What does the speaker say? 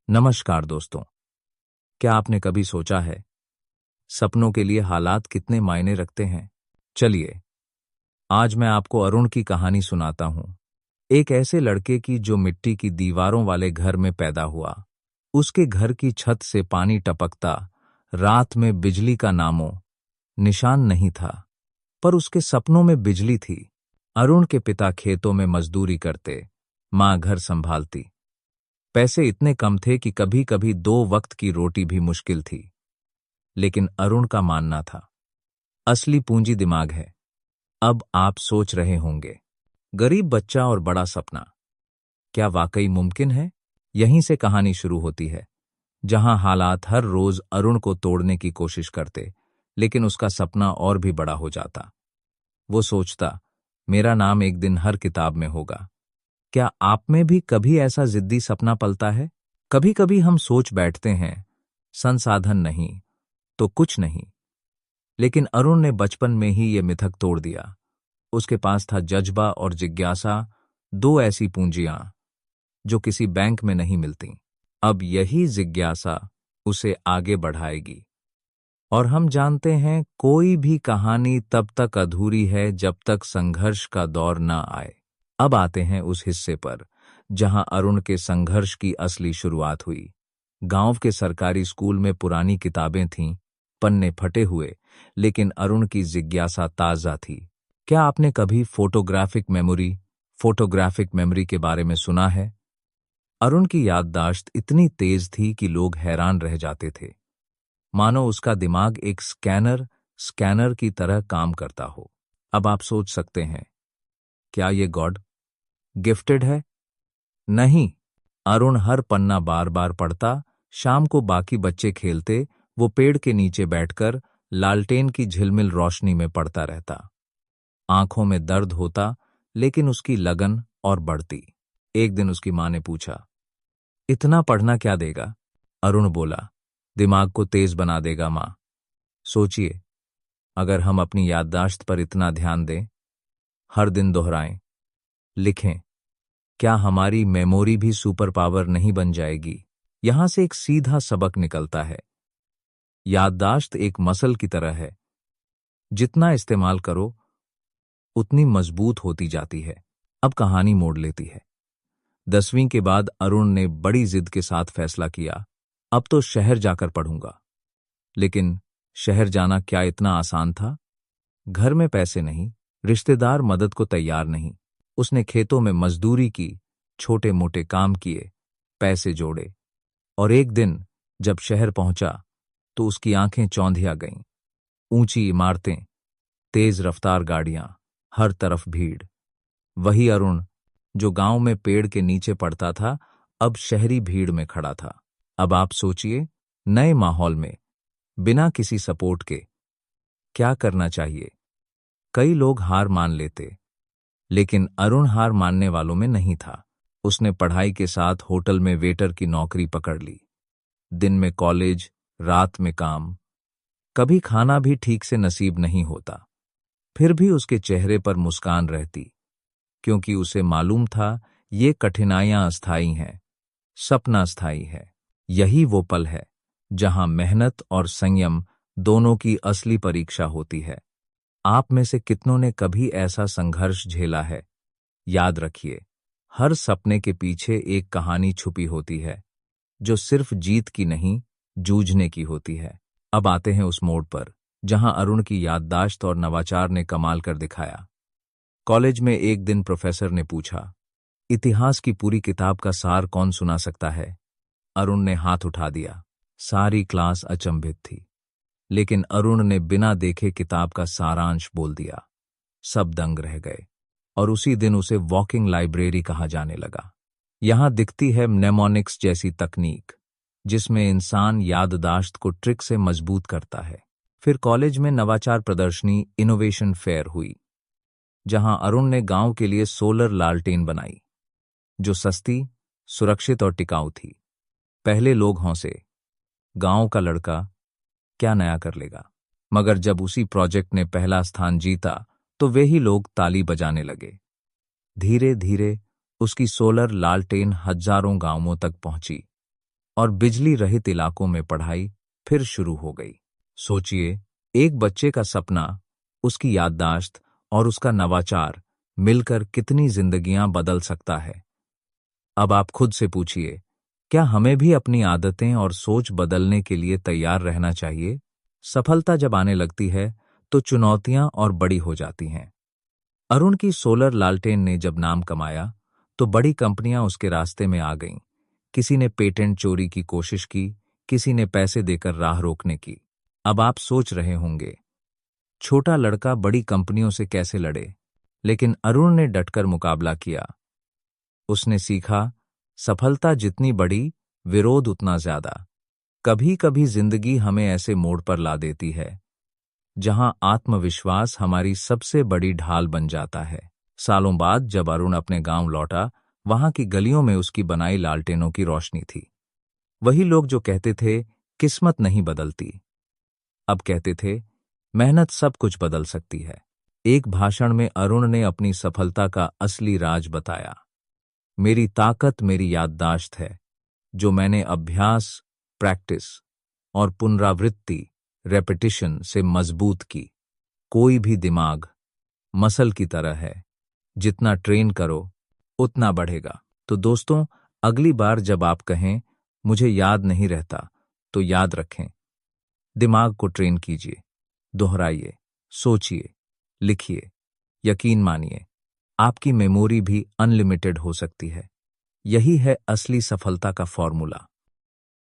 नमस्कार दोस्तों। क्या आपने कभी सोचा है सपनों के लिए हालात कितने मायने रखते हैं? चलिए, आज मैं आपको अरुण की कहानी सुनाता हूं। एक ऐसे लड़के की जो मिट्टी की दीवारों वाले घर में पैदा हुआ। उसके घर की छत से पानी टपकता, रात में बिजली का नामो निशान नहीं था, पर उसके सपनों में बिजली थी। अरुण के पिता खेतों में मजदूरी करते, मां घर संभालती। पैसे इतने कम थे कि कभी कभी 2 वक्त की रोटी भी मुश्किल थी। लेकिन अरुण का मानना था, असली पूंजी दिमाग है। अब आप सोच रहे होंगे, गरीब बच्चा और बड़ा सपना, क्या वाकई मुमकिन है? यहीं से कहानी शुरू होती है, जहां हालात हर रोज अरुण को तोड़ने की कोशिश करते, लेकिन उसका सपना और भी बड़ा हो जाता। वो सोचता, मेरा नाम एक दिन हर किताब में होगा। क्या आप में भी कभी ऐसा जिद्दी सपना पलता है? कभी कभी हम सोच बैठते हैं, संसाधन नहीं तो कुछ नहीं। लेकिन अरुण ने बचपन में ही ये मिथक तोड़ दिया। उसके पास था जज्बा और जिज्ञासा, दो ऐसी पूंजियां जो किसी बैंक में नहीं मिलती। अब यही जिज्ञासा उसे आगे बढ़ाएगी। और हम जानते हैं, कोई भी कहानी तब तक अधूरी है जब तक संघर्ष का दौर न आए। अब आते हैं उस हिस्से पर जहां अरुण के संघर्ष की असली शुरुआत हुई। गांव के सरकारी स्कूल में पुरानी किताबें थीं, पन्ने फटे हुए, लेकिन अरुण की जिज्ञासा ताजा थी। क्या आपने कभी फोटोग्राफिक मेमोरी के बारे में सुना है? अरुण की याददाश्त इतनी तेज थी कि लोग हैरान रह जाते थे, मानो उसका दिमाग एक स्कैनर की तरह काम करता हो। अब आप सोच सकते हैं, क्या ये गॉड गिफ्टेड है? नहीं। अरुण हर पन्ना बार बार पढ़ता। शाम को बाकी बच्चे खेलते, वो पेड़ के नीचे बैठकर लालटेन की झिलमिल रोशनी में पढ़ता रहता। आंखों में दर्द होता, लेकिन उसकी लगन और बढ़ती। एक दिन उसकी मां ने पूछा, इतना पढ़ना क्या देगा? अरुण बोला, दिमाग को तेज बना देगा मां। सोचिए, अगर हम अपनी याददाश्त पर इतना ध्यान दें, हर दिन दोहराएं, लिखें, क्या हमारी मेमोरी भी सुपर पावर नहीं बन जाएगी? यहां से एक सीधा सबक निकलता है, याददाश्त एक मसल की तरह है, जितना इस्तेमाल करो उतनी मजबूत होती जाती है। अब कहानी मोड़ लेती है। 10वीं के बाद अरुण ने बड़ी जिद के साथ फैसला किया, अब तो शहर जाकर पढ़ूंगा। लेकिन शहर जाना क्या इतना आसान था? घर में पैसे नहीं, रिश्तेदार मदद को तैयार नहीं। उसने खेतों में मजदूरी की, छोटे मोटे काम किए, पैसे जोड़े। और एक दिन जब शहर पहुंचा तो उसकी आंखें चौंधिया गईं। ऊंची इमारतें, तेज रफ्तार गाड़ियां, हर तरफ भीड़। वही अरुण जो गांव में पेड़ के नीचे पड़ता था, अब शहरी भीड़ में खड़ा था। अब आप सोचिए, नए माहौल में, बिना किसी सपोर्ट के, क्या करना चाहिए? कई लोग हार मान लेते, लेकिन अरुण हार मानने वालों में नहीं था। उसने पढ़ाई के साथ होटल में वेटर की नौकरी पकड़ ली। दिन में कॉलेज, रात में काम। कभी खाना भी ठीक से नसीब नहीं होता, फिर भी उसके चेहरे पर मुस्कान रहती, क्योंकि उसे मालूम था ये कठिनाइयां अस्थायी हैं, सपना स्थायी है। यही वो पल है जहां मेहनत और संयम दोनों की असली परीक्षा होती है। आप में से कितनों ने कभी ऐसा संघर्ष झेला है? याद रखिए, हर सपने के पीछे एक कहानी छुपी होती है, जो सिर्फ जीत की नहीं, जूझने की होती है। अब आते हैं उस मोड़ पर जहां अरुण की याददाश्त और नवाचार ने कमाल कर दिखाया। कॉलेज में एक दिन प्रोफेसर ने पूछा, इतिहास की पूरी किताब का सार कौन सुना सकता है? अरुण ने हाथ उठा दिया। सारी क्लास अचंभित थी, लेकिन अरुण ने बिना देखे किताब का सारांश बोल दिया। सब दंग रह गए, और उसी दिन उसे वॉकिंग लाइब्रेरी कहा जाने लगा। यहां दिखती है म्नेमोनिक्स जैसी तकनीक, जिसमें इंसान याददाश्त को ट्रिक से मजबूत करता है। फिर कॉलेज में नवाचार प्रदर्शनी, इनोवेशन फेयर हुई, जहां अरुण ने गांव के लिए सोलर लालटेन बनाई, जो सस्ती, सुरक्षित और टिकाऊ थी। पहले लोग हंसे, गांव का लड़का क्या नया कर लेगा? मगर जब उसी प्रोजेक्ट ने पहला स्थान जीता, तो वे ही लोग ताली बजाने लगे। धीरे धीरे उसकी सोलर लालटेन हजारों गांवों तक पहुंची, और बिजली रहित इलाकों में पढ़ाई फिर शुरू हो गई। सोचिए, एक बच्चे का सपना, उसकी याददाश्त और उसका नवाचार मिलकर कितनी जिंदगियां बदल सकता है। अब आप खुद से पूछिए, क्या हमें भी अपनी आदतें और सोच बदलने के लिए तैयार रहना चाहिए? सफलता जब आने लगती है तो चुनौतियां और बड़ी हो जाती हैं। अरुण की सोलर लालटेन ने जब नाम कमाया तो बड़ी कंपनियां उसके रास्ते में आ गईं। किसी ने पेटेंट चोरी की कोशिश की, किसी ने पैसे देकर राह रोकने की। अब आप सोच रहे होंगे, छोटा लड़का बड़ी कंपनियों से कैसे लड़े? लेकिन अरुण ने डटकर मुकाबला किया। उसने सीखा, सफलता जितनी बड़ी, विरोध उतना ज्यादा। कभी कभी जिंदगी हमें ऐसे मोड़ पर ला देती है जहां आत्मविश्वास हमारी सबसे बड़ी ढाल बन जाता है। सालों बाद जब अरुण अपने गांव लौटा, वहां की गलियों में उसकी बनाई लालटेनों की रोशनी थी। वही लोग जो कहते थे किस्मत नहीं बदलती, अब कहते थे मेहनत सब कुछ बदल सकती है। एक भाषण में अरुण ने अपनी सफलता का असली राज बताया। मेरी ताकत मेरी याददाश्त है, जो मैंने अभ्यास, प्रैक्टिस और पुनरावृत्ति, रेपिटिशन से मजबूत की। कोई भी दिमाग मसल की तरह है, जितना ट्रेन करो उतना बढ़ेगा। तो दोस्तों, अगली बार जब आप कहें मुझे याद नहीं रहता, तो याद रखें, दिमाग को ट्रेन कीजिए, दोहराइए, सोचिए, लिखिए। यकीन मानिए, आपकी मेमोरी भी अनलिमिटेड हो सकती है। यही है असली सफलता का फॉर्मूला।